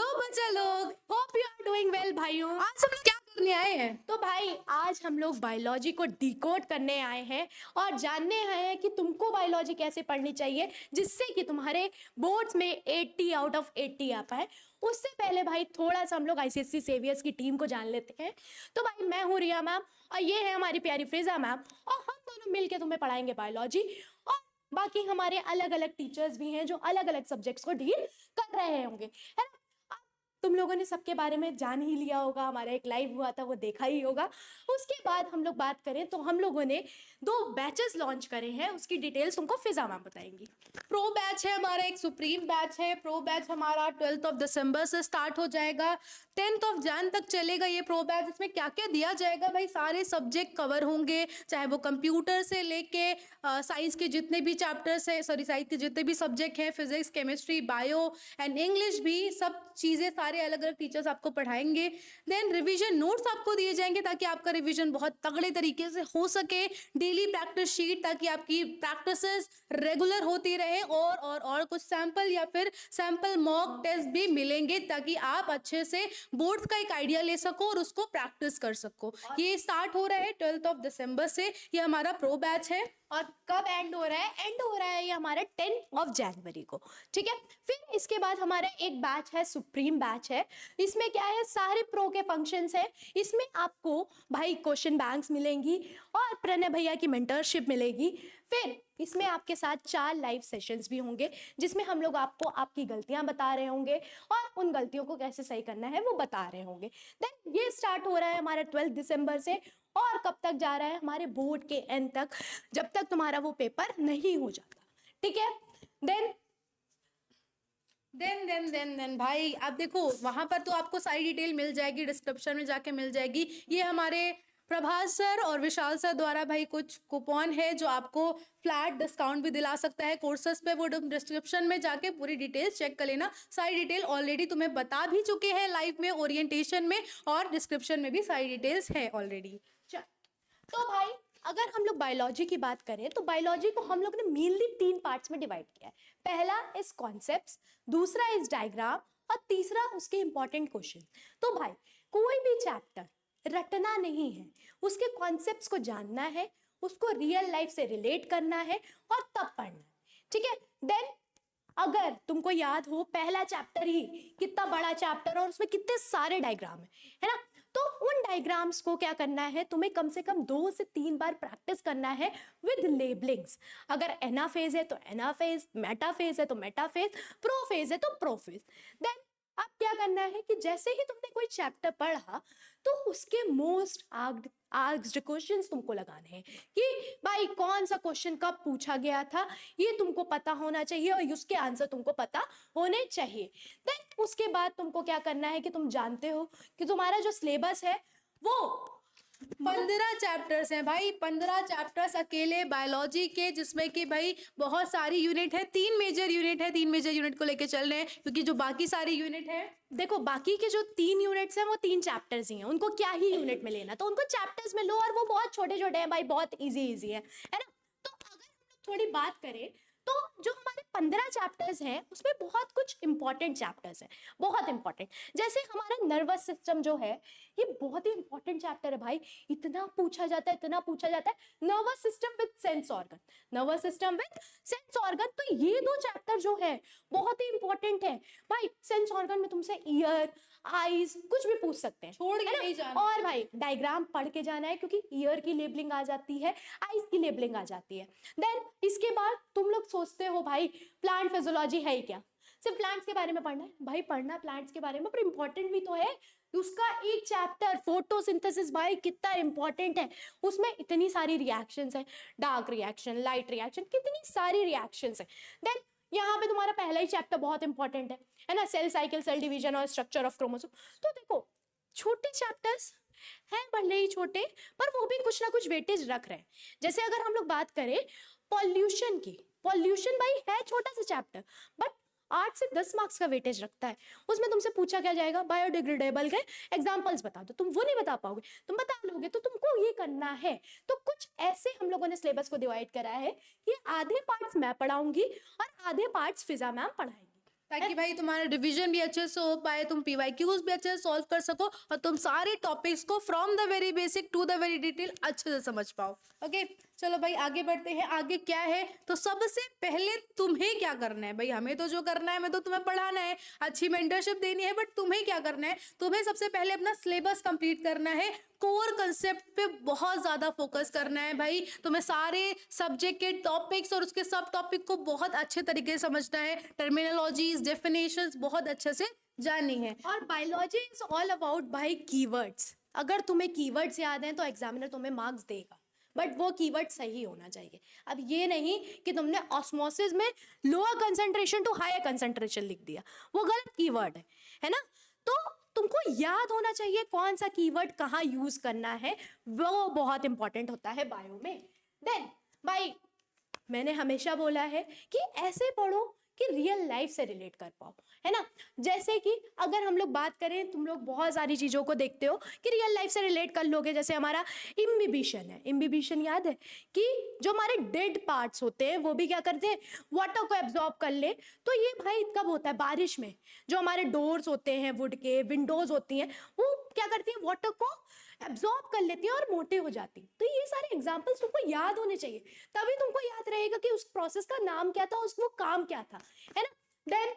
Hello बच्चा लोग, hope you are doing well भाइयों। आज हम लोग क्या करने आए हैं? तो भाई आज हम लोग बायोलॉजी को डिकोड करने आए हैं और जानने आए हैं कि तुमको बायोलॉजी कैसे पढ़नी चाहिए जिससे कि तुम्हारे बोर्ड्स में 80 आउट ऑफ 80 आ पाए। उससे पहले भाई थोड़ा सा हम लोग आईसीएससी सेवियर्स की टीम को जान लेते हैं। तो भाई मैं हूँ रिया मैम और ये है हमारी प्यारी फिजा मैम और हम दोनों मिलके तुम्हें पढ़ाएंगे बायोलॉजी। और बाकी हमारे अलग अलग टीचर्स भी हैं जो अलग अलग सब्जेक्ट्स को डील कर रहे होंगे, है ना। अब तुम लोगों ने सबके बारे में जान ही लिया होगा, हमारा एक लाइव हुआ था वो देखा ही होगा। उसके बाद हम लोग बात करें तो हम लोगों ने 2 बैचेस लॉन्च करे हैं, उसकी डिटेल्स तुमको फिजा मैम बताएंगी। प्रो बैच है हमारा, एक सुप्रीम बैच है। प्रो बैच हमारा 12 ऑफ दिसंबर से स्टार्ट हो जाएगा, 10 ऑफ जैन तक चलेगा ये प्रो बैच। इसमें क्या क्या दिया जाएगा भाई, सारे सब्जेक्ट कवर होंगे, चाहे वो कंप्यूटर से लेके साइंस के जितने भी चैप्टर्स है, सॉरी साइंस के जितने भी सब्जेक्ट हैं, physics, chemistry, bio and English भी, सब चीज़ें सारे अलग अलग टीचर्स आपको पढ़ाएंगे। देन रिवीजन नोट्स आपको दिए जाएंगे ताकि आपका रिवीजन बहुत तगड़े तरीके से हो सके। डेली प्रैक्टिस शीट ताकि आपकी प्रैक्टिसेस रेगुलर होती रहे और कुछ सैंपल या फिर सैंपल मॉक टेस्ट भी मिलेंगे ताकि आप अच्छे से बोर्ड्स का एक आइडिया ले सको और उसको प्रैक्टिस कर सको। ये स्टार्ट हो रहा है 12 ऑफ दिसंबर से, ये हमारा प्रो बैच है। और कब एंड हो रहा है? एंड हो रहा है ये हमारे 10 ऑफ जनवरी को, ठीक है। फिर इसके बाद हमारा एक बैच है, सुप्रीम बैच है। इसमें क्या है, सारे प्रो के फंक्शंस है। इसमें आपको भाई क्वेश्चन बैंक्स मिलेंगी और प्रणय भैया की मेंटरशिप मिलेगी। फिर इसमें आपके साथ 4 लाइव सेशंस भी होंगे जिसमें हम लोग आपको आपकी गलतियां बता रहे होंगे और उन गलतियों को कैसे सही करना है वो बता रहे होंगे। देन ये स्टार्ट हो रहा है हमारा 12 दिसंबर से और कब तक जा रहा है, हमारे बोर्ड के एंड तक, जब तक तुम्हारा वो पेपर नहीं हो जाता, ठीक है। देन देन भाई आप देखो वहां पर तो आपको सारी डिटेल मिल जाएगी, डिस्क्रिप्शन में जाके मिल जाएगी। ये हमारे प्रभास सर और विशाल सर द्वारा भाई कुछ कूपन है जो आपको फ्लैट डिस्काउंट भी दिला सकता है कोर्सेज पे। वो डिस्क्रिप्शन में जाके पूरी डिटेल्स चेक कर लेना। सारी डिटेल ऑलरेडी तुम्हें बता भी चुके हैं लाइव में, ओरिएंटेशन में, और डिस्क्रिप्शन में भी सारी डिटेल्स है ऑलरेडी। तो भाई अगर हम लोग बायोलॉजी की बात करें तो बायोलॉजी को हम लोग ने मेनली 3 पार्ट्स में डिवाइड किया है। पहला इज कॉन्सेप्ट्स, दूसरा इज डायग्राम और तीसरा उसके इंपॉर्टेंट क्वेश्चन। तो भाई कोई भी चैप्टर रटना नहीं है, उसके कॉन्सेप्ट्स को जानना है, उसको रियल लाइफ से रिलेट करना है और तब पढ़ना है, ठीक है। देन अगर तुमको याद हो पहला चैप्टर ही कितना बड़ा चैप्टर और उसमें कितने सारे डायग्राम है ना, तो उन डायग्राम्स को क्या करना है, तुम्हें कम से कम 2 से 3 बार प्रैक्टिस करना है विद लेबलिंग्स। अगर एनाफेज है तो एनाफेज, मेटाफेज है तो मेटाफेज, प्रोफेज है तो प्रोफेज। देन अब क्या करना है कि जैसे ही तुमने कोई चैप्टर पढ़ा तो उसके मोस्ट आस्क्ड क्वेश्चंस तुमको लगाने हैं कि भाई कौन सा क्वेश्चन कब पूछा गया था, ये तुमको पता होना चाहिए और उसके आंसर तुमको पता होने चाहिए। देन उसके बाद तुमको क्या करना है कि तुम जानते हो कि तुम्हारा जो सिलेबस है वो 15 चैप्टर्स हैं भाई, 15 चैप्टर्स अकेले बायोलॉजी के, जिसमें कि भाई बहुत सारी यूनिट है, 3 मेजर यूनिट है, 3 मेजर यूनिट को लेके चल रहे हैं क्योंकि जो बाकी सारी यूनिट है, देखो बाकी के जो 3 यूनिट्स हैं वो 3 चैप्टर्स ही हैं, उनको क्या ही यूनिट में लेना, तो उनको चैप्टर्स में लो और वो बहुत छोटे छोटे हैं भाई, बहुत इजी है ना। तो अगर हम लोग थोड़ी बात करें तो जो हमारे 15 चैप्टर्स हैं उसमें बहुत कुछ इंपॉर्टेंट चैप्टर्स हैं, बहुत इंपॉर्टेंट। जैसे हमारा नर्वस सिस्टम जो है ये बहुत ही इंपॉर्टेंट चैप्टर है भाई, इतना पूछा जाता है, इतना पूछा जाता है। Nervous system with sense organ, nervous system with sense organ, तो ये 2 चैप्टर जो है बहुत ही इंपॉर्टेंट है भाई। सेंस ऑर्गन में तुमसे ईयर, आईज कुछ भी पूछ सकते हैं, छोड़ के नहीं जाना। और भाई डायग्राम पढ़ के जाना है क्योंकि ईयर की लेबलिंग आ जाती है, आईज की लेबलिंग आ जाती है। देन इसके बाद तुम लोग सोचते हो भाई प्लांट फिजियोलॉजी है ही क्या, सिर्फ प्लांट्स के बारे में पढ़ना है? भाई पढ़ना प्लांट्स के बारे में, पर इंपॉर्टेंट भी तो है। उसका एक चैप्टर फोटोसिंथेसिस भाई कितना इंपॉर्टेंट है, उसमें इतनी सारी रिएक्शंस है, डार्क रिएक्शन, लाइट रिएक्शन, कितनी सारी रिएक्शंस है। देन यहाँ पे तुम्हारा पहला ही चैप्टर बहुत इंपॉर्टेंट है ना, सेल साइकिल, सेल डिवीजन और स्ट्रक्चर ऑफ क्रोमोसोम। तो देखो छोटे चैप्टर्स हैं, भले ही छोटे, पर वो भी कुछ ना कुछ वेटेज रख रहे हैं। जैसे अगर हम लोग बात करें पॉल्यूशन की, पॉल्यूशन भाई है छोटा सा चैप्टर बट 8 से 10 मार्क्स का वेटेज रखता है। उसमें तुमसे पूछा क्या जाएगा, बायोडिग्रेडेबल के एग्जांपल्स बता दो, तुम वो नहीं बता पाओगे, तुम बता लोगे तो तुमको ये करना है। तो कुछ ऐसे हम लोगों ने सिलेबस को डिवाइड करा है कि आधे पार्ट्स मैं पढ़ाऊंगी और आधे पार्ट्स फिजा मैम पढ़ाएंगी, ताकि भाई तुम्हारा रिवीजन भी अच्छे से हो पाए, तुम पीवाईक्यूज भी अच्छे से सॉल्व कर सको और तुम सारे टॉपिक्स को from the very basic to the very detail अच्छे से समझ पाओ। ओके चलो भाई आगे बढ़ते हैं। आगे क्या है, तो सबसे पहले तुम्हें क्या करना है भाई, हमें तो जो करना है, हमें तो तुम्हें पढ़ाना है, अच्छी मेंटरशिप देनी है, बट तुम्हें क्या करना है, तुम्हें सबसे पहले अपना सिलेबस कंप्लीट करना है, कोर कंसेप्ट पे बहुत ज्यादा फोकस करना है भाई। तुम्हें सारे सब्जेक्ट के टॉपिक्स और उसके सब टॉपिक को बहुत अच्छे तरीके से समझना है, टर्मिनोलॉजीज डेफिनेशंस बहुत अच्छे से जाननी है। और बायोलॉजी इज ऑल अबाउट भाई कीवर्ड्स। अगर तुम्हें कीवर्ड्स याद हैं तो एग्जामिनर तुम्हें मार्क्स देगा, बट वो कीवर्ड सही होना चाहिए। अब ये नहीं कि तुमने ऑस्मोसिस में lower concentration to higher concentration लिख दिया, वो गलत कीवर्ड है ना। तो तुमको याद होना चाहिए कौन सा कीवर्ड कहाँ यूज करना है, वो बहुत इंपॉर्टेंट होता है बायो में। देन भाई मैंने हमेशा बोला है कि ऐसे पढ़ो कि रियल लाइफ से रिलेट कर पाओ, है ना। जैसे कि अगर हम लोग बात करें, तुम लोग बहुत सारी चीज़ों को देखते हो कि रियल लाइफ से रिलेट कर लोगे। जैसे हमारा इम्बिबिशन है, इम्बिबिशन याद है कि जो हमारे डेड पार्ट्स होते हैं वो भी क्या करते हैं, वाटर को एब्जॉर्ब कर ले। तो ये भाई कब होता है, बारिश में। जो हमारे डोर्स होते हैं वुड के, विंडोज होती हैं, वो क्या करती हैं, वाटर को एब्जॉर्ब कर लेती है और मोटे हो जाती। तो ये सारे एग्जाम्पल्स तुमको याद होने चाहिए, तभी तुमको याद रहेगा कि उस प्रोसेस का नाम क्या था, उसको काम क्या था, है ना। देन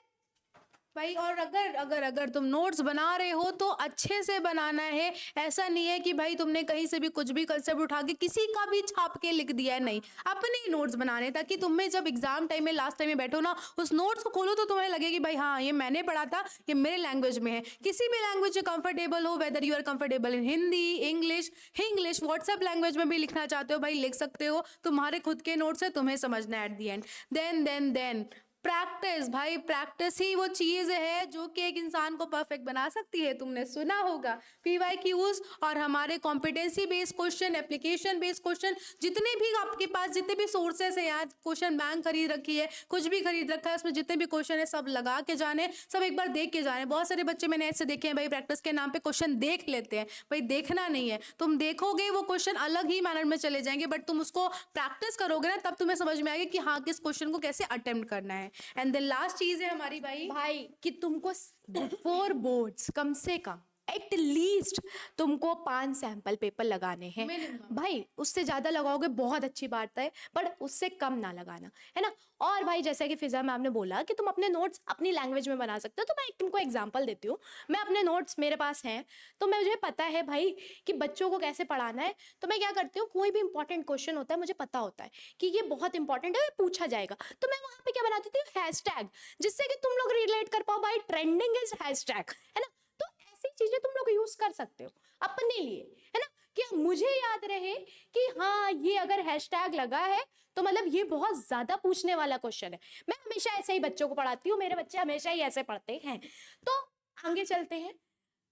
भाई और अगर अगर अगर तुम नोट्स बना रहे हो तो अच्छे से बनाना है। ऐसा नहीं है कि भाई तुमने कहीं से भी कुछ भी कंसेप्ट उठा के किसी का भी छाप के लिख दिया है, नहीं, अपने ही नोट्स बनाने, ताकि तुम्हें जब एग्जाम टाइम में लास्ट टाइम में बैठो ना, उस नोट्स को खोलो तो तुम्हें लगे कि भाई हाँ ये मैंने पढ़ा था, ये मेरे लैंग्वेज में है। किसी भी लैंग्वेज में कंफर्टेबल हो, whether you are comfortable in Hindi, English WhatsApp language में भी लिखना चाहते हो भाई लिख सकते हो, तुम्हारे खुद के नोट्स है, तुम्हें समझना है at the end. Then practice भाई, प्रैक्टिस ही वो चीज है जो कि एक इंसान को परफेक्ट बना सकती है। तुमने सुना होगा पीवाईक्यूज और हमारे competency based question, application based question, जितने भी आपके पास जितने भी सोर्सेस है, यार क्वेश्चन बैंक खरीद रखी है, कुछ भी खरीद रखा है, उसमें जितने भी क्वेश्चन है सब लगा के जाने, सब एक बार देख के जाने। बहुत सारे बच्चे मैंने ऐसे देखे हैं भाई प्रैक्टिस के नाम पे क्वेश्चन देख लेते हैं, भाई देखना नहीं है, तुम देखोगे वो क्वेश्चन अलग ही मैनर में चले जाएंगे, बट तुम उसको प्रैक्टिस करोगे ना तब तुम्हें समझ में आएगा कि हाँ किस क्वेश्चन को कैसे अटेम्प्ट करना है। एंड देन लास्ट चीज है हमारी भाई कि तुमको 4 बोर्ड्स कम से कम एट लीस्ट तुमको 5 सैंपल पेपर लगाने हैं भाई। उससे ज्यादा लगाओगे बहुत अच्छी बात है, पर उससे कम ना लगाना, है ना। और भाई जैसे कि फिजा मैम ने बोला कि तुम अपने नोट्स अपनी लैंग्वेज में बना सकते हो, तो मैं तुमको एग्जांपल देती हूँ। मैं अपने नोट्स मेरे पास हैं, तो मुझे पता है भाई कि बच्चों को कैसे पढ़ाना है। तो मैं क्या करती हूँ, कोई भी इंपॉर्टेंट क्वेश्चन होता है, मुझे पता होता है कि ये बहुत इंपॉर्टेंट है, पूछा जाएगा, तो मैं वहां पे क्या बना देती हूँ, हैशटैग, जिससे कि तुम लोग रिलेट कर पाओ। भाई ट्रेंडिंग इज हैशटैग, है ना। तो ऐसी चीजें तुम लोग यूज कर सकते हो अपने लिए, है ना, कि मुझे याद रहे कि हाँ ये अगर हैशटैग लगा है तो मतलब ये बहुत ज्यादा पूछने वाला क्वेश्चन है। मैं हमेशा ऐसे ही बच्चों को पढ़ाती हूँ, मेरे बच्चे हमेशा ही ऐसे पढ़ते हैं। तो आगे चलते हैं।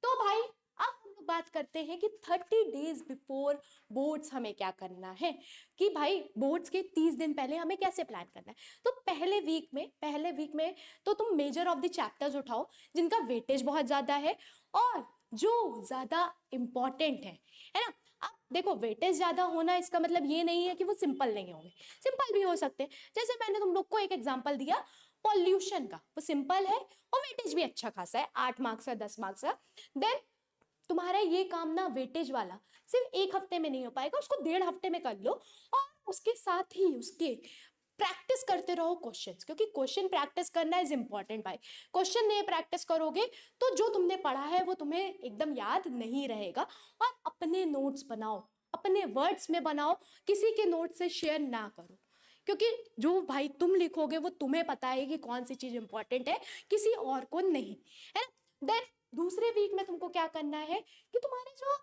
तो भाई अब हम लोग बात करते हैं कि 30 डेज बिफोर बोर्ड्स हमें क्या करना है, कि भाई बोर्ड्स के 30 दिन पहले हमें कैसे प्लान करना है। तो पहले वीक में तो तुम मेजर ऑफ द चैप्टर्स उठाओ जिनका वेटेज बहुत ज्यादा है और जो ज्यादा इंपॉर्टेंट है ना। अब देखो वेटेज ज्यादा होना इसका मतलब ये नहीं है कि वो सिंपल नहीं होंगे, सिंपल भी हो सकते हैं। जैसे मैंने तुम लोग को एक एग्जांपल दिया पॉल्यूशन का, वो सिंपल है और वेटेज भी अच्छा खासा है, 8 मार्क्स का 10 मार्क्स का। देन तुम्हारा ये काम ना वेटेज वाला सिर्फ 1 हफ्ते में नहीं हो पाएगा, उसको 1.5 हफ्ते में कर लो। और उसके साथ ही उसके प्रैक्टिस करते रहो क्वेश्चंस, क्योंकि क्वेश्चन प्रैक्टिस करना इज इंपॉर्टेंट भाई। क्वेश्चन नहीं प्रैक्टिस करोगे तो जो तुमने पढ़ा है वो तुम्हें एकदम याद नहीं रहेगा। और अपने नोट्स बनाओ, अपने वर्ड्स में बनाओ, किसी के नोट से शेयर ना करो, क्योंकि जो भाई तुम लिखोगे वो तुम्हें पता है कि कौन सी चीज इंपॉर्टेंट है, किसी और को नहीं, है ना। देन दूसरे वीक में तुमको क्या करना है कि तुम्हारे जो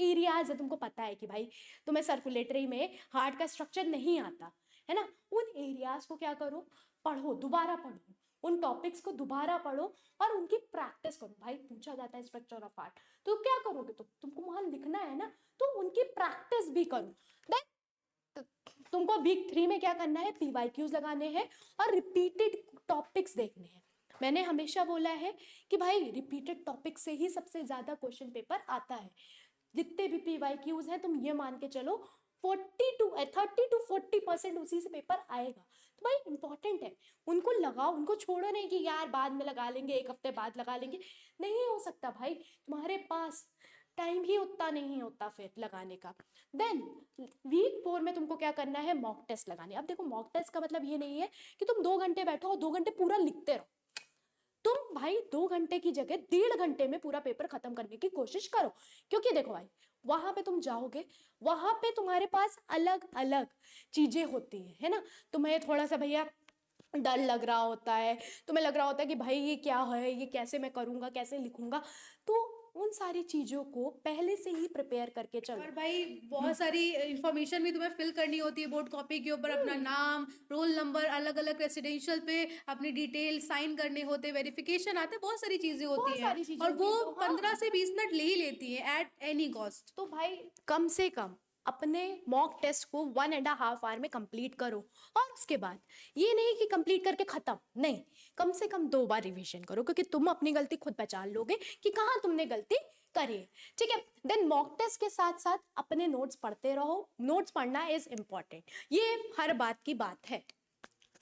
एरियाज है, तुमको पता है कि भाई तुम्हें सर्कुलेटरी में हार्ट का स्ट्रक्चर नहीं आता, है ना। उन एरियाज को क्या करो, पढ़ो, दोबारा पढ़ो, उन टॉपिक्स को दोबारा पढ़ो और उनकी प्रैक्टिस करो। भाई पूछा जाता है स्ट्रक्चर ऑफ हार्ट, तो क्या करोगे, तो तुमको वहां लिखना है ना, तो उनकी प्रैक्टिस भी करो। देन तुमको वीक 3 में क्या करना है, पीवाईक्यूज लगाने हैं और रिपीटेड टॉपिक्स देखने हैं। मैंने हमेशा बोला है कि भाई रिपीटेड टॉपिक से ही सबसे ज्यादा क्वेश्चन पेपर आता है। जितने भी पीवाईक्यूज हैं तुम ये मान के चलो 30 to 40% उसी से पेपर आएगा। तो भाई इंपॉर्टेंट है, उनको लगाओ, उनको छोड़ो नहीं कि यार बाद में लगा लेंगे, एक हफ्ते बाद लगा लेंगे, नहीं हो सकता भाई, तुम्हारे पास टाइम ही उतना नहीं होता फिर लगाने का। देन वीक 4 में तुमको क्या करना है, मॉक टेस्ट लगाने। अब देखो मॉक टेस्ट का मतलब ये नहीं है कि तुम 2 घंटे बैठो और 2 घंटे पूरा लिखते रहो, तुम भाई 2 घंटे की जगह 1.5 घंटे में पूरा पेपर खत्म करने की कोशिश करो। क्योंकि देखो भाई वहां पे तुम जाओगे, वहां पे तुम्हारे पास अलग अलग चीजें होती है ना, तुम्हें थोड़ा सा भैया डर लग रहा होता है, तुम्हें लग रहा होता है कि भाई ये क्या है, ये कैसे मैं करूंगा, कैसे लिखूंगा, तो उन सारी चीजों को पहले से ही प्रिपेयर करके चलो। और भाई बहुत सारी इंफॉर्मेशन भी तुम्हें फिल करनी होती है बोर्ड कॉपी के ऊपर, अपना नाम, रोल नंबर, अलग अलग रेसिडेंशियल पे अपनी डिटेल साइन करने होते, वेरिफिकेशन आते, बहुत सारी चीजें होती बहुत हैं सारी चीजें और होती वो हैं, तो हाँ। 15 से 20 मिनट ले ही लेती है एट एनी कॉस्ट। तो भाई कम से कम अपने मॉक टेस्ट को 1.5 आवर में कंप्लीट करो, और उसके बाद ये नहीं कि कंप्लीट करके खत्म, नहीं, कम से कम 2 बार रिवीजन करो, क्योंकि तुम अपनी गलती खुद पहचान लोगे कि कहाँ तुमने गलती करी है, ठीक है। देन मॉक टेस्ट के साथ साथ अपने नोट्स पढ़ते रहो, नोट्स पढ़ना इज इम्पॉर्टेंट, ये हर बात की बात है।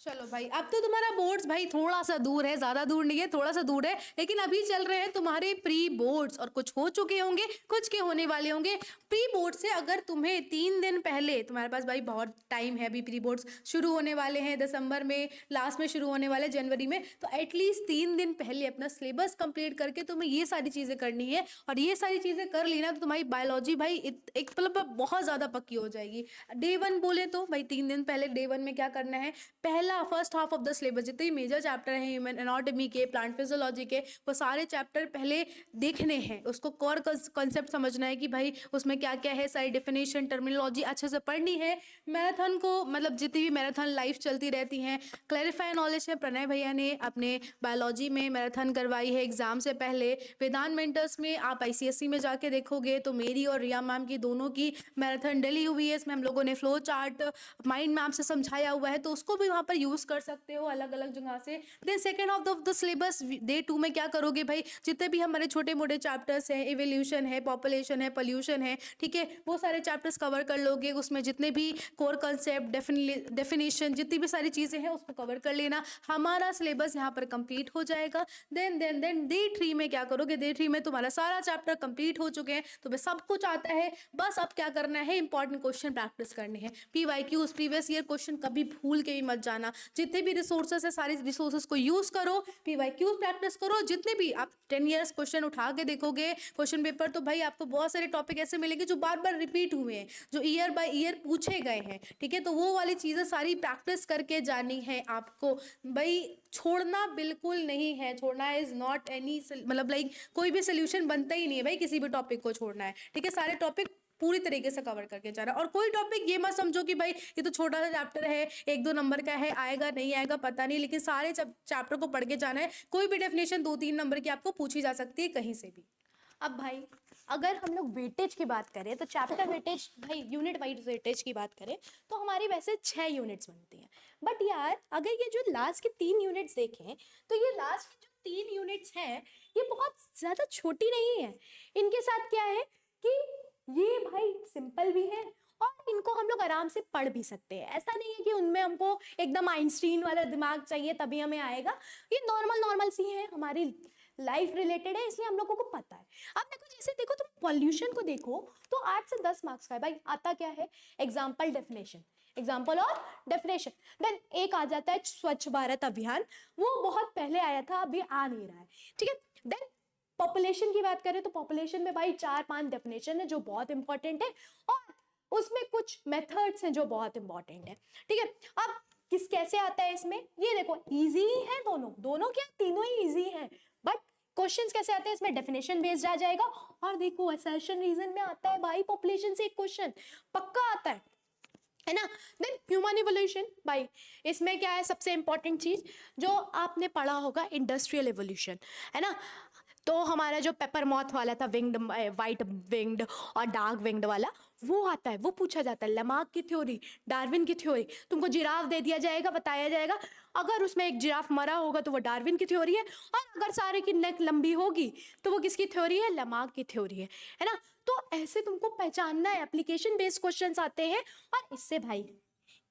चलो भाई, अब तो तुम्हारा बोर्ड्स भाई थोड़ा सा दूर है, ज्यादा दूर नहीं है, थोड़ा सा दूर है, लेकिन अभी चल रहे हैं तुम्हारे प्री बोर्ड्स, और कुछ हो चुके होंगे, कुछ के होने वाले होंगे। प्री बोर्ड से अगर तुम्हें 3 दिन पहले, तुम्हारे पास भाई बहुत टाइम है, अभी प्री बोर्ड्स शुरू होने वाले हैं दिसंबर में, लास्ट में शुरू होने वाले जनवरी में, तो एटलीस्ट 3 दिन पहले अपना सिलेबस कंप्लीट करके तुम्हें ये सारी चीजें करनी है, और ये सारी चीजें कर लेना तो तुम्हारी बायोलॉजी भाई एक मतलब बहुत ज्यादा पक्की हो जाएगी। डे 1 बोले तो भाई 3 दिन पहले डे 1 में क्या करना है, पहला first half of the syllabus, जितने मेजर चैप्टर हैं ह्यूमन एनाटॉमी के, प्लांट फिजियोलॉजी के, वो सारे चैप्टर पहले देखने हैं, उसको कोर कॉन्सेप्ट समझना है कि भाई उसमें क्या क्या है, सारी डेफिनेशन, टर्मिनोलॉजी अच्छे से पढ़नी है। मैराथन को मतलब जितनी भी मैराथन लाइफ चलती रहती हैं, क्लैरिफाई नॉलेज है, प्रणय भैया ने अपने बायोलॉजी में मैराथन करवाई है एग्जाम से पहले। वेदांत मेंटर्स में आप ICSE में जाके देखोगे तो मेरी और रिया मैम की दोनों की मैराथन डली हुई है, इसमें हम लोगों ने फ्लो चार्ट माइंड मैप से समझाया हुआ है, तो उसको भी वहाँ पर यूज़ कर सकते हो अलग अलग जगह से। Then second of the syllabus day 2 में क्या करोगे भाई, जितने भी हमारे छोटे मोटे चैप्टर्स हैं, इवोल्यूशन है, पॉपुलेशन है, पोल्यूशन है, ठीक है, वो सारे चैप्टर्स कवर कर लोगे, उसमें जितने भी कोर कंसेप्ट, डेफिनेशन, जितनी भी सारी चीज़ें हैं उसको कवर कर लेना, हमारा सिलेबस यहाँ पर कंप्लीट हो जाएगा। देन डे 3 में क्या करोगे, डे 3 में तुम्हारा सारा चैप्टर कंप्लीट हो चुके हैं, तुम्हें सब कुछ आता है, बस अब क्या करना है, इंपॉर्टेंट क्वेश्चन प्रैक्टिस करने हैं, PYQs, प्रीवियस ईयर क्वेश्चन कभी भूल के भी मत जाना, जितने भी रिसोर्सेस है सारे रिसोर्सेस को यूज करो, PYQs प्रैक्टिस करो, जितने भी आप 10 ईयर्स क्वेश्चन उठा के देखोगे क्वेश्चन पेपर, तो भाई आपको बहुत सारे टॉपिक ऐसे मिलेंगे जो बार बार रिपीट हुए हैं, जो ईयर बाय ईयर पूछे गए हैं, ठीक है, तो वो वाली चीज़ें सारी प्रैक्टिस करके जानी है आपको भाई, छोड़ना बिल्कुल नहीं है, छोड़ना इज नॉट एनी मतलब लाइक कोई भी सोल्यूशन बनता ही नहीं है भाई, किसी भी टॉपिक को छोड़ना है, ठीक है, सारे टॉपिक पूरी तरीके से कवर करके जाना। और कोई टॉपिक ये मत समझो कि भाई ये तो छोटा सा चैप्टर है, 1-2 नंबर का है, आएगा नहीं आएगा पता नहीं, लेकिन सारे चैप्टर को पढ़ के जाना है, कोई भी डेफिनेशन 2-3 नंबर की आपको पूछी जा सकती है कहीं से भी। अब भाई अगर हम लोग वेटेज की बात करें तो चैप्टर वेटेज, भाई यूनिट वाइज वेटेज की बात करें तो हमारी वैसे 6 यूनिट्स बनती हैं, बट यार अगर ये जो लास्ट के 3 यूनिट्स देखें तो ये लास्ट की जो 3 यूनिट्स हैं ये बहुत ज़्यादा छोटी नहीं है, इनके साथ क्या है कि ये भाई सिंपल भी है और इनको हम लोग आराम से पढ़ भी सकते हैं, ऐसा नहीं है कि उनमें हमको एकदम आइंस्टीन वाला दिमाग चाहिए तभी हमें आएगा, ये नॉर्मल सी है, हमारी लाइफ रिलेटेड है, इसलिए हम लोगों को पता है। अब देखो जैसे देखो तुम पॉल्यूशन को देखो तो 8 से 10 मार्क्स का है भाई, आता क्या है, एग्जाम्पल डेफिनेशन, एग्जाम्पल और डेफिनेशन। देन एक आ जाता है स्वच्छ भारत अभियान, वो बहुत पहले आया था, अभी आ नहीं रहा है, ठीक है। देन पॉपुलेशन की बात करें तो पॉपुलेशन में भाई 4-5 डेफिनेशन है जो बहुत इंपॉर्टेंट है, और उसमें कुछ मेथड्स हैं जो बहुत इंपॉर्टेंट है, ठीक है। अब किस कैसे आता है इसमें, ये देखो इजी ही है, दोनों क्या, तीनों ही इजी हैं, बट क्वेश्चंस कैसे आते हैं इसमें, डेफिनेशन बेस्ड आ जाएगा, और देखो असर्शन रीजन में आता है भाई पॉपुलेशन से एक क्वेश्चन पक्का आता है ना। देन ह्यूमन इवोल्यूशन, भाई इसमें क्या है, सबसे इंपॉर्टेंट चीज जो आपने पढ़ा होगा इंडस्ट्रियल इवोल्यूशन, है ना, तो हमारा जो पेपर मॉथ वाला था, विंग्ड, वाइट विंग्ड और डार्क विंग्ड वाला, वो आता है, वो पूछा जाता है, लमार्क की थ्योरी, डार्विन की थ्योरी, तुमको जिराफ दे दिया जाएगा, बताया जाएगा, अगर उसमें एक जिराफ मरा होगा तो वो डार्विन की थ्योरी है, और अगर सारे की नेक लंबी होगी तो वो किसकी थ्योरी है, लमार्क की थ्योरी है ना। तो ऐसे तुमको पहचानना है, एप्लीकेशन बेस्ड क्वेश्चंस आते हैं, और इससे भाई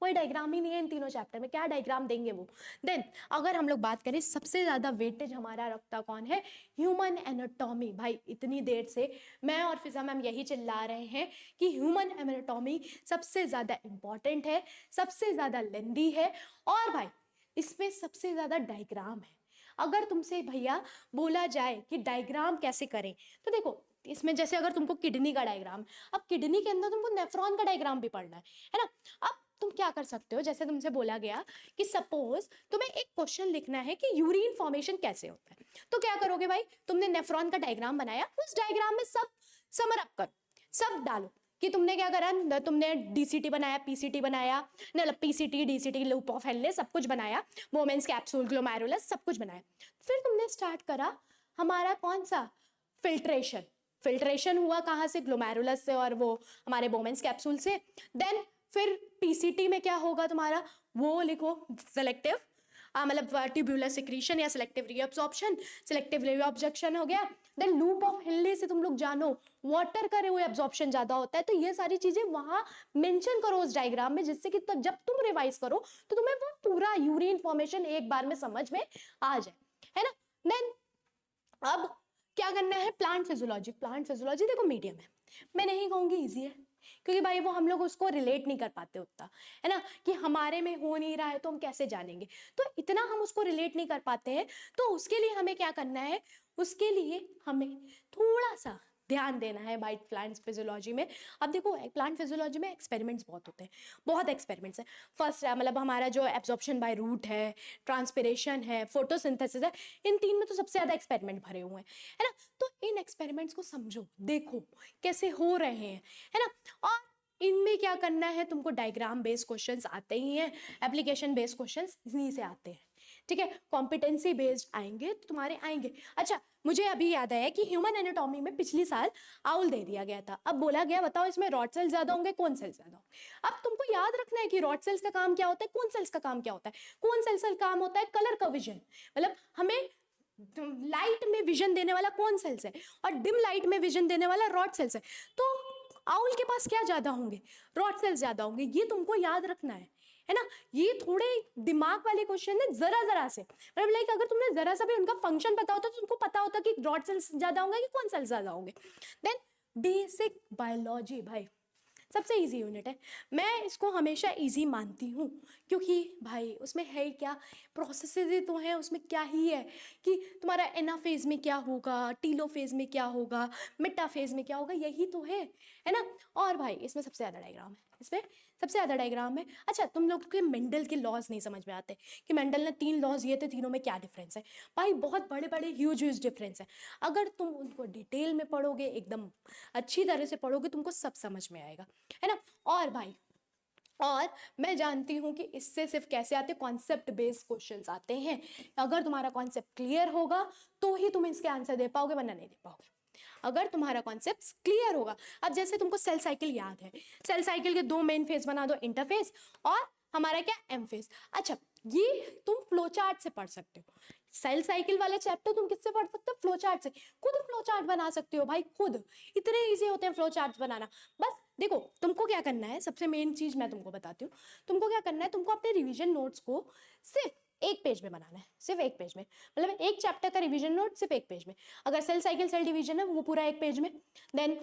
कोई डायग्राम ही नहीं है इन तीनों चैप्टर में, क्या डायग्राम देंगे वो। देन अगर हम लोग बात करें सबसे ज़्यादा वेटेज हमारा रखता कौन है, ह्यूमन एनाटॉमी। भाई इतनी देर से मैं और फिजा मैम यही चिल्ला रहे हैं कि ह्यूमन एनाटॉमी सबसे ज़्यादा इंपॉर्टेंट है, सबसे ज़्यादा लेंदी है, और भाई इसमें सबसे ज़्यादा डायग्राम है। अगर तुमसे भैया बोला जाए कि डायग्राम कैसे करें, तो देखो इसमें जैसे अगर तुमको किडनी का डायग्राम, अब किडनी के अंदर तुमको नेफ्रॉन का डायग्राम भी पढ़ना है ना। अब तुम क्या कर सकते हो, जैसे तुमसे बोला गया कि सपोज तुम्हें एक क्वेश्चन लिखना है कि यूरिन फॉर्मेशन कैसे होता है, तो क्या करोगे भाई, तुमने नेफ्रॉन का डायग्राम बनाया, उस डायग्राम में सब समर अप करो, सब डालो कि तुमने क्या करा, तुमने डीसीटी बनाया, पीसीटी बनाया, मतलब PCT DCT loop of Henle सब कुछ बनाया, मोमेंट्स कैप्सूल ग्लोमेरुलस सब कुछ बनाया। फिर तुमने स्टार्ट करा हमारा कौन सा, फिल्ट्रेशन। फिल्ट्रेशन हुआ कहाँ से, ग्लोमेरुलस से और वो हमारे बोमेंस कैप्सूल से। देन फिर पीसीटी में क्या होगा तुम्हारा, वो लिखो सेलेक्टिव मतलब ट्यूब्यूलर सिक्रीशन या सिलेक्टिव रीअब्जॉर्प्शन, सिलेक्टिव रीअब्जॉर्प्शन हो गया। देन लूप ऑफ हिनले से तुम लोग जानो वाटर का रीअब्जॉर्प्शन ज़्यादा होता है, तो ये सारी चीज़ें वहाँ मेंशन करो उस डायग्राम में, जिससे कि जब तुम रिवाइज करो तो तुम्हें वो पूरा यूरिन फॉर्मेशन एक बार में समझ में आ जाए, है ना। देन अब क्या करना है, प्लांट फिजियोलॉजी। प्लांट फिजियोलॉजी देखो मीडियम है, मैं नहीं कहूँगी ईजी है, क्योंकि भाई वो हम लोग उसको रिलेट नहीं कर पाते उतना, है ना, कि हमारे में हो नहीं रहा है तो हम कैसे जानेंगे, तो इतना हम उसको रिलेट नहीं कर पाते हैं। तो उसके लिए हमें क्या करना है, उसके लिए हमें थोड़ा सा ध्यान देना है भाई प्लांट फिजियोलॉजी में। अब देखो प्लांट फिजियोलॉजी में एक्सपेरिमेंट्स बहुत होते हैं, बहुत एक्सपेरिमेंट्स हैं। फर्स्ट मतलब हमारा जो एब्जॉर्प्शन बाय रूट है, ट्रांसपिरेशन है, फोटोसिंथेसिस है, इन तीन में तो सबसे ज़्यादा एक्सपेरिमेंट भरे हुए हैं, है ना। तो इन एक्सपेरिमेंट्स को समझो, देखो कैसे हो रहे हैं, है ना। और इनमें क्या करना है, तुमको डायग्राम बेस्ड क्वेश्चंस आते ही हैं, एप्लीकेशन बेस्ड क्वेश्चंस इन्हीं से आते हैं, ठीक है। कॉम्पिटेंसी बेस्ड आएंगे तो तुम्हारे आएंगे। अच्छा मुझे अभी याद आया कि ह्यूमन एनाटॉमी में पिछली साल आउल दे दिया गया था। अब बोला गया बताओ इसमें रॉड सेल्स ज्यादा होंगे, कौन सेल्स ज्यादा होंगे। अब तुमको याद रखना है कि रॉड सेल्स का काम क्या होता है, कौन सेल्स का काम क्या होता है। कौन सेल्स का काम होता है कलर का विजन, मतलब हमें लाइट में विजन देने वाला कौन सेल्स है, और डिम लाइट में विजन देने वाला रॉड सेल्स है। तो आउल के पास क्या ज्यादा होंगे, रॉड सेल्स ज्यादा होंगे, ये तुमको याद रखना है ना। ये थोड़े दिमाग वाले क्वेश्चन है, जरा जरा से, मतलब लाइक अगर तुमने जरा सा भी उनका फंक्शन पता होता तो तुमको पता होता कि रॉड सेल्स ज्यादा होंगे कि कौन सेल्स ज्यादा होंगे। देन बेसिक बायोलॉजी भाई सबसे इजी यूनिट है, मैं इसको हमेशा इजी मानती हूँ, क्योंकि भाई उसमें है क्या, प्रोसेसेस तो हैं उसमें, क्या ही है कि तुम्हारा एनाफेज में क्या होगा, टीलोफेज में क्या होगा, मेटाफेज में क्या होगा, यही तो है ना। और भाई इसमें सबसे ज़्यादा डायग्राम है, इसमें सबसे ज़्यादा डायग्राम है। अच्छा तुम लोग के मेंडल के लॉज नहीं समझ में आते कि मेंडल ने 3 लॉज दिए थे, तीनों में क्या डिफरेंस है। भाई बहुत बड़े बड़े ह्यूज डिफरेंस है, अगर तुम उनको डिटेल में पढ़ोगे, एकदम अच्छी तरह से पढ़ोगे, तुमको सब समझ में आएगा, है ना। और भाई और मैं जानती हूँ कि इससे सिर्फ कैसे आते, कॉन्सेप्ट बेस्ड क्वेश्चंस आते हैं। अगर तुम्हारा कॉन्सेप्ट क्लियर होगा तो ही तुम इसके आंसर दे पाओगे, वरना नहीं दे पाओगे। अगर तुम्हारा कॉन्सेप्ट क्लियर होगा, अब जैसे तुमको सेल साइकिल याद है, सेल साइकिल के 2 मेन फेज बना दो, इंटरफेज और हमारा क्या एम फेज। अच्छा ये तुम फ्लो चार्ट से पढ़ सकते हो, सेल साइकिल वाला चैप्टर तुम किससे पढ़ सकते हो, फ्लो चार्ट से। खुद फ्लो चार्ट बना सकते हो भाई, खुद इतने इजी होते हैं फ्लो चार्ट बनाना। बस देखो तुमको क्या करना है, सबसे मेन चीज मैं तुमको बताती हूँ, तुमको क्या करना है, तुमको अपने रिवीजन नोट्स को सिर्फ एक पेज में बनाना है, सिर्फ एक पेज में, मतलब एक चैप्टर का रिवीजन नोट सिर्फ एक पेज में। अगर सेल साइकिल सेल डिवीजन है वो पूरा एक पेज में, देन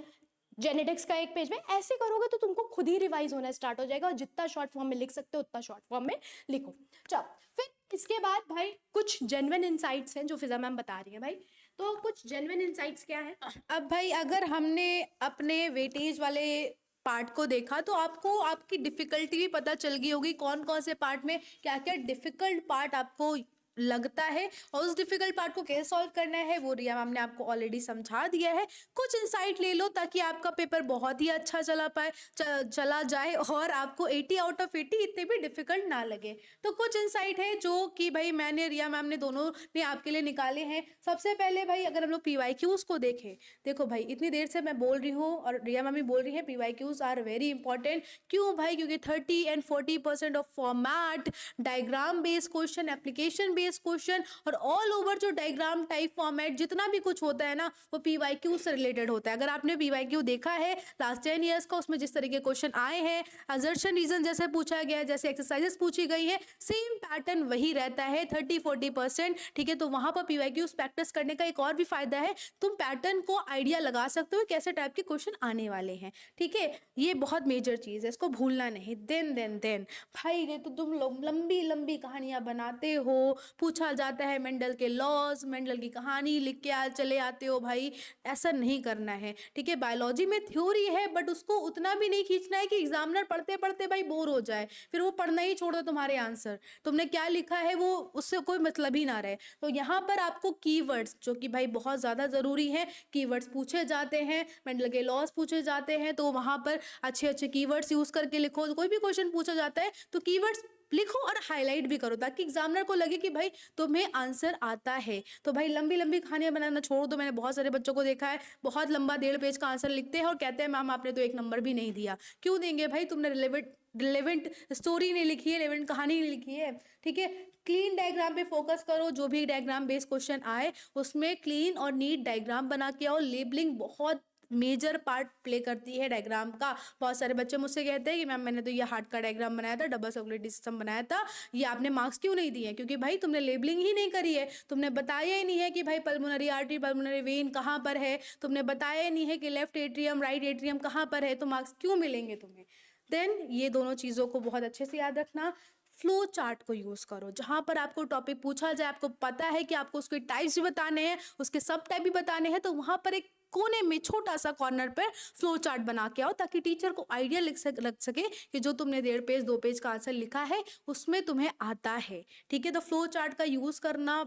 जेनेटिक्स का एक पेज में। ऐसे करोगे तो तुमको खुद ही रिवाइज होना स्टार्ट हो जाएगा, और जितना शॉर्ट फॉर्म में लिख सकते हो उतना शॉर्ट फॉर्म में लिखो। चलो फिर इसके बाद भाई कुछ जेन्युइन इनसाइट्स हैं जो फिजा मैम बता रही है भाई, तो कुछ जेन्युइन इनसाइट्स क्या है। अब भाई अगर हमने अपने वेटेज वाले पार्ट को देखा तो आपको आपकी डिफिकल्टी भी पता चल गई होगी, कौन कौन से पार्ट में क्या क्या डिफिकल्ट पार्ट आपको लगता है, और उस डिफिकल्ट पार्ट को कैसे सॉल्व करना है वो रिया मैम ने आपको ऑलरेडी समझा दिया है। कुछ इंसाइट ले लो ताकि आपका पेपर बहुत ही अच्छा चला जाए और आपको 80 आउट ऑफ 80 इतने भी डिफिकल्ट ना लगे। तो कुछ इंसाइट है जो कि भाई मैंने, रिया मैम ने, दोनों ने आपके लिए निकाले हैं। सबसे पहले भाई अगर हम लोग PYQs को देखें, देखो भाई इतनी देर से मैं बोल रही हूँ और रिया मैम भी बोल रही है PYQs आर वेरी इंपॉर्टेंट। क्यों भाई, क्योंकि 30 and 40% of format, diagram based question, application based based question और ऑल ओवर जो डायग्राम टाइप फॉर्मेट जितना भी कुछ होता है ना वो पीवाईक्यू से रिलेटेड होता है। अगर आपने पीवाईक्यू देखा है लास्ट 10 ईयर्स का, उसमें जिस तरीके क्वेश्चन आए हैं, असर्शन रीजन जैसे पूछा गया है, जैसे एक्सरसाइजेस पूछी गई है, सेम पैटर्न वही रहता है 30-40%। ठीक है, तो वहां पर पीवाईक्यूज प्रैक्टिस करने का एक और भी फायदा है, तुम पैटर्न को आइडिया लगा सकते हो कैसे टाइप के क्वेश्चन आने वाले हैं। ठीक है, ये बहुत मेजर चीज है, इसको भूलना नहीं। देन भाई ये तो तुम लोग लंबी लंबी कहानियां बनाते हो, पूछा जाता है मेंडल के लॉज, मेंडल की कहानी लिख के चले आते हो, भाई ऐसा नहीं करना है। ठीक है, बायोलॉजी में थ्योरी है बट उसको उतना भी नहीं खींचना है कि एग्जामिनर पढ़ते पढ़ते भाई बोर हो जाए, फिर वो पढ़ना ही छोड़ दो, तुम्हारे आंसर तुमने क्या लिखा है वो उससे कोई मतलब ही ना रहे। तो यहाँ पर आपको कीवर्ड्स जो कि भाई बहुत ज़्यादा ज़रूरी है, कीवर्ड्स पूछे जाते हैं, मेंडल के लॉज पूछे जाते हैं, तो वहाँ पर अच्छे अच्छे कीवर्ड्स यूज़ करके लिखो। कोई भी क्वेश्चन पूछा जाता है तो कीवर्ड्स लिखो और हाईलाइट भी करो ताकि एग्जामिनर को लगे कि भाई तुम्हें आंसर आता है। तो भाई लंबी लंबी कहानियां बनाना छोड़ दो। मैंने बहुत सारे बच्चों को देखा है बहुत लंबा 1.5 पेज का आंसर लिखते हैं और कहते हैं मैम आपने तो 1 नंबर भी नहीं दिया। क्यों देंगे भाई, तुमने रिलेवेंट स्टोरी नहीं लिखी है, रिलेवेंट कहानी नहीं लिखी है। ठीक है, क्लीन डायग्राम पे फोकस करो, जो भी डायग्राम बेस्ड क्वेश्चन आए उसमें क्लीन और नीट डायग्राम बना के आओ। लेबलिंग बहुत मेजर पार्ट प्ले करती है डायग्राम का। बहुत सारे बच्चे मुझसे कहते हैं कि मैम मैंने तो ये हार्ट का डायग्राम बनाया था, डबल सर्कुलेटरी सिस्टम बनाया था, ये आपने मार्क्स क्यों नहीं दिए? क्योंकि भाई तुमने लेबलिंग ही नहीं करी है, तुमने बताया ही नहीं है कि भाई पल्मोनरी आर्टरी पल्मोनरी वेन कहाँ पर है, तुमने बताया ही नहीं है कि लेफ्ट एट्रियम राइट एट्रियम कहाँ पर है, तो मार्क्स क्यों मिलेंगे तुम्हें? देन ये दोनों चीज़ों को बहुत अच्छे से याद रखना। फ्लो चार्ट को यूज़ करो, जहाँ पर आपको टॉपिक पूछा जाए, आपको पता है कि आपको उसके टाइप्स भी बताने हैं, उसके सब टाइप भी बताने हैं, तो वहाँ पर एक कोने में छोटा सा कॉर्नर पर फ्लो चार्ट बना के आओ ताकि टीचर को आइडिया लग सके कि जो तुमने 1.5 पेज 2 पेज का आंसर लिखा है उसमें तुम्हें आता है। ठीक है, तो फ्लो चार्ट का यूज़ करना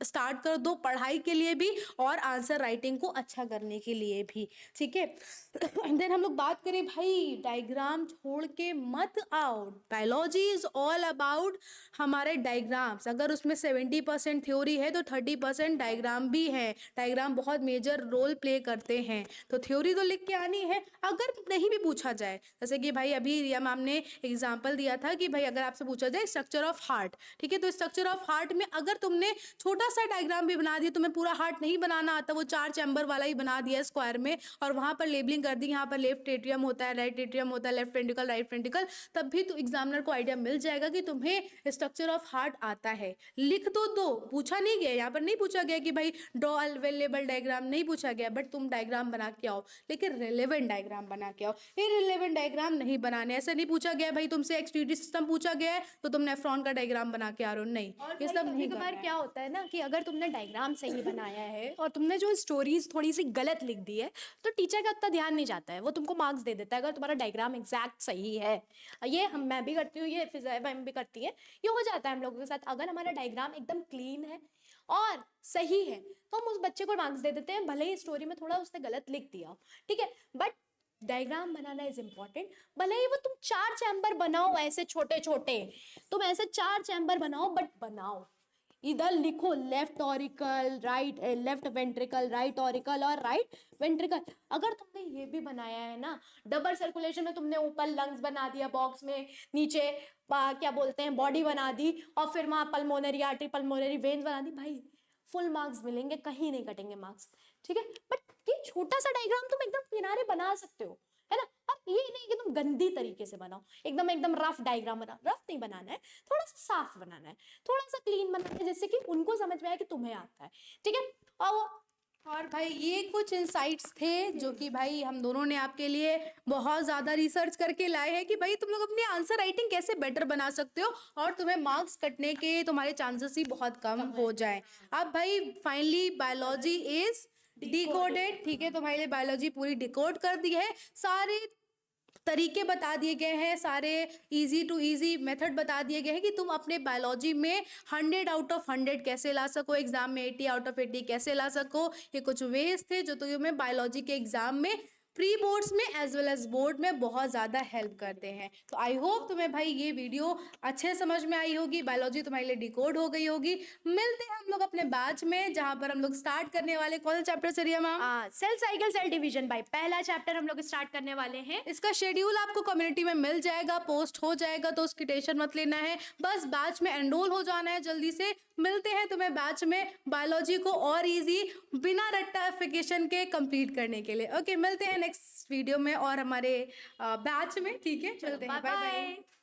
स्टार्ट कर दो, पढ़ाई के लिए भी और आंसर राइटिंग को अच्छा करने के लिए भी। ठीक है, देन हम लोग बात करें भाई डायग्राम छोड़ के मत आओ। बायोलॉजी इज ऑल अबाउट हमारे डायग्राम्स। अगर उसमें 70% थ्योरी है तो 30% डायग्राम भी है। डायग्राम बहुत मेजर रोल प्ले करते हैं, तो थ्योरी तो लिख के आनी है। अगर नहीं भी पूछा जाए, जैसे कि भाई अभी रिया मैम ने एग्जाम्पल दिया था कि भाई अगर आपसे पूछा जाए स्ट्रक्चर ऑफ हार्ट, ठीक है, तो स्ट्रक्चर ऑफ हार्ट में अगर तुमने छोटा सा डायग्राम भी बना दिया, तुम्हें पूरा हार्ट नहीं बनाना आता, वो 4 चैम्बर वाला ही बना दिया स्क्वायर में और वहां पर लेबलिंग कर दी, यहाँ पर लेफ्ट एट्रियम होता है, राइट एट्रियम होता है, लेफ्ट वेंट्रिकल राइट वेंट्रिकल, तब भी तो एग्जामिनर को आइडिया मिल जाएगा कि तुम्हें स्ट्रक्चर ऑफ हार्ट आता है। लिख तो दो, पूछा नहीं गया, यहाँ पर नहीं पूछा गया कि भाई ड्रॉ अवेलेबल डायग्राम, नहीं पूछा गया, बट तुम डायग्राम बना के आओ, लेकिन रिलेवेंट डायग्राम बना के आओ। इररिलेवेंट डायग्राम नहीं बनाने। ऐसा नहीं पूछा गया भाई तुमसे एक्सटीडी सिस्टम पूछा गया है तो तुम नेफ्रॉन का डायग्राम बना के आ रहे हो, नहीं, ये सब नहीं करना है। क्या होता है ना कि अगर तुमने डायग्राम सही बनाया है और तुमने जो स्टोरीज थोड़ी सी गलत लिख दी है तो टीचर का उतना ध्यान नहीं जाता है, वो तुमको मार्क्स दे देता है अगर तुम्हारा डायग्राम एग्जैक्ट सही है। ये मैं भी करती हूँ, ये फिजा मैम भी करती है, ये हो जाता है हम लोगों के साथ। अगर हमारा डायग्राम एकदम क्लीन है और सही है तो हम उस बच्चे को मार्क्स दे देते हैं, भले ही स्टोरी में थोड़ा उसने गलत लिख दिया, ठीक है, but diagram banana is important. भले ही वो तुम 4 चैम्बर बनाओ ऐसे छोटे छोटे, तुम ऐसे 4 चैम्बर बनाओ, बट बनाओ। इधर लिखो left auricle right, left ventricle right auricle और राइट वेंट्रिकल। अगर तुमने ये भी बनाया है ना, डबल सर्कुलेशन में तुमने ऊपर लंग्स बना दिया बॉक्स में, नीचे क्या बोलते हैं बॉडी बना दी, और फिर वहां पल्मोनरी आर्टरी पल्मोनरी वेन्स बना दी, भाई फुल मार्क्स मिलेंगे, कहीं नहीं कटेंगे मार्क्स। ठीक है, बट ये छोटा सा डायग्राम तुम एकदम किनारे बना सकते हो, है ना। अब ये नहीं कि तुम गंदी तरीके से बनाओ, एकदम एकदम रफ डायग्राम बनाओ, रफ नहीं बनाना है, थोड़ा सा साफ बनाना है, थोड़ा सा क्लीन बनाना है, जिससे कि उनको समझ में आए कि तुम्हें आता है। ठीक है, और भाई ये कुछ इंसाइट्स थे जो कि भाई हम दोनों ने आपके लिए बहुत ज़्यादा रिसर्च करके लाए हैं कि भाई तुम लोग अपनी आंसर राइटिंग कैसे बेटर बना सकते हो और तुम्हें मार्क्स कटने के तुम्हारे चांसेस ही बहुत कम हो जाए। अब भाई फाइनली बायोलॉजी इज डिकोडेड। ठीक है, तुम्हारे लिए बायोलॉजी पूरी डिकोड कर दी है, सारे तरीके बता दिए गए हैं, सारे इजी टू इजी मेथड बता दिए गए हैं कि तुम अपने बायोलॉजी में 100 आउट ऑफ 100 कैसे ला सको, एग्जाम में 80 आउट ऑफ 80 कैसे ला सको। ये कुछ वेज थे जो तुम्हें बायोलॉजी के एग्जाम में प्री बोर्ड्स में एज वेल एज बोर्ड में बहुत ज़्यादा हेल्प करते हैं। तो आई होप तुम्हें भाई ये वीडियो अच्छे समझ में आई होगी, बायोलॉजी तुम्हारे लिए डिकोड हो गई होगी। मिलते हैं हम लोग अपने बैच में, जहाँ पर हम लोग स्टार्ट करने वाले कौन सा चैप्टर से Riya ma'am? Cell cycle cell division भाई, पहला चैप्टर हम लोग स्टार्ट करने वाले हैं। इसका शेड्यूल आपको कम्युनिटी में मिल जाएगा, पोस्ट हो जाएगा, तो उसकी टेंशन मत लेना है, बस बैच में एनरोल हो जाना है जल्दी से। मिलते हैं तुम्हें बैच में बायोलॉजी को और इजी बिना रट्टाफिकेशन के कंप्लीट करने के लिए। ओके, मिलते हैं नेक्स्ट वीडियो में और हमारे बैच में। ठीक है, चलते हैं, बाय बाय।